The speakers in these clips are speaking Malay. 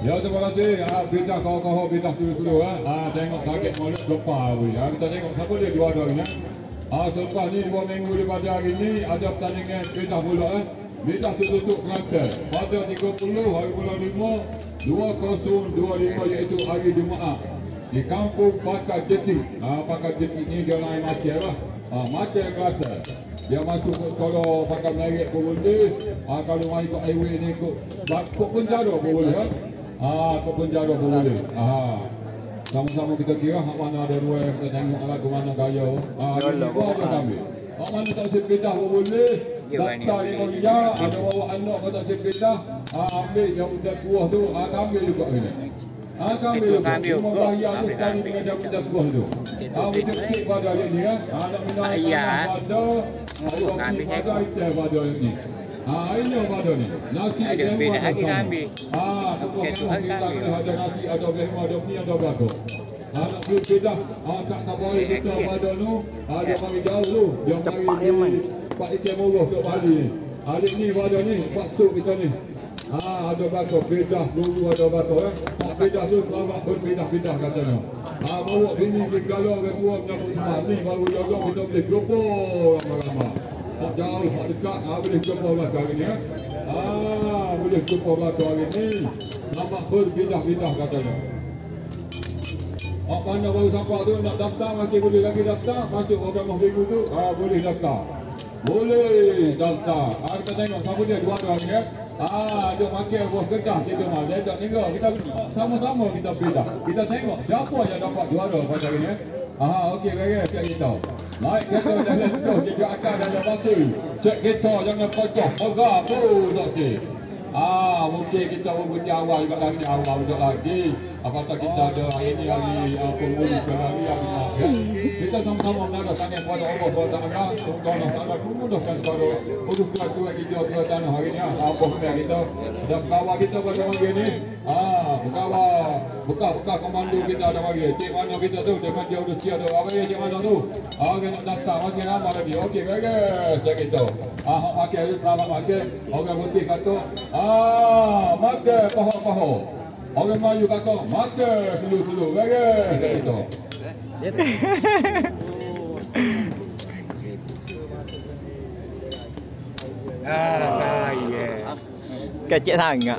Ya, terima kasih. Bintah kau bintah dulu. Tengok target molek lepas. Kita tengok siapa dia juara hari ni. Selepas ni 2 minggu daripada hari ni ada pertandingan bintah pula. Bintah tutup Kelantan pada 30 hari bulan 5 2025 iaitu hari Jumaat di Kampung Pakar Jeti. Pakar Jeti ni dia lain macam lah. Macam Kelantan. Dia masuk kalau Pakar Merit pun boleh. Kalau main ikut highway ni ikut penjara pun boleh. Ikut penjara pun boleh. Sama-sama kita kira hak mana ada dua kita tengok lagu mana gaya. Ini aja kami. Hak mana tak sepeda pun boleh. Daftar ni kau dia ada bawa anak kau tak sepeda. Ambil yang udah tua tu, ambil juga ini. Kami juga. Cuma bayar tu sekali dengan jam udah tua tu. Kita sikit pada dia ni nak minat pada. Kami pada itu pada ni. Ini pada ni. Nasi dia lagi kami. Ada nasi, ada behma, ada ni, ada berapa. Nak beli beda. Tak boleh kita pada tu. Dia mari jauh tu. Dia mari Pak Ikan Murah untuk Bali. Hari ni pada ni, waktu kita ni. Ada berapa beda dulu ada berapa beda tu lama berbeda-beda katanya. Bawa bini pergi galau ke tua menyambut semua. Ni baru jaga kita boleh jumpa ramai-ramai. Tak jauh, tak dekat, boleh jumpa belakang hari ni. Boleh jumpa belakang hari ni. Nampak berbeda-beda katanya. Mana baru sampai tu nak daftar masih boleh lagi daftar. Masuk program minggu tu, boleh daftar. Boleh daftar. Kita tengok siapa dia dua orang ya. Dia makan buah kedah kita mah. Dia tak tinggal. Kita sama-sama kita pindah. Kita tengok siapa yang dapat juara pada hari ni. Okey, baik kita. Naik kereta jalan tu kita akan ada batu. Cek kita jangan pecah. Moga tu okey. Mungkin kita berbunyi awal juga lagi awal juga lagi. Apatah kita ada hari ni hari penghulu ke hari yang kita sama-sama menada tanya kepada Allah SWT. Semoga Allah Ta'ala memudahkan kepada untuk kelakuan kita ke tanah hari ni. Apa benda kita dan kawan kita pada hari ni. Bekas komando kita ada hari. Cik mana kita tu dengan jauh usia tu. Apa dia cik mana tu? Orang nak daftar masih ramai lagi. Okey bagus cik kita. Makan tu selamat makan. Orang putih kata makan paha-paha. Orang Melayu kata makan dulu-dulu. Bagus cik kita. Kecil sangat.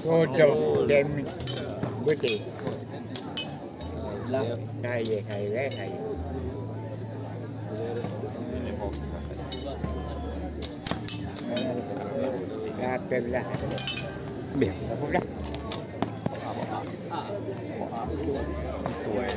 Untuk dem betul. Hai. Lah. Biar. Apa dah? Tuai.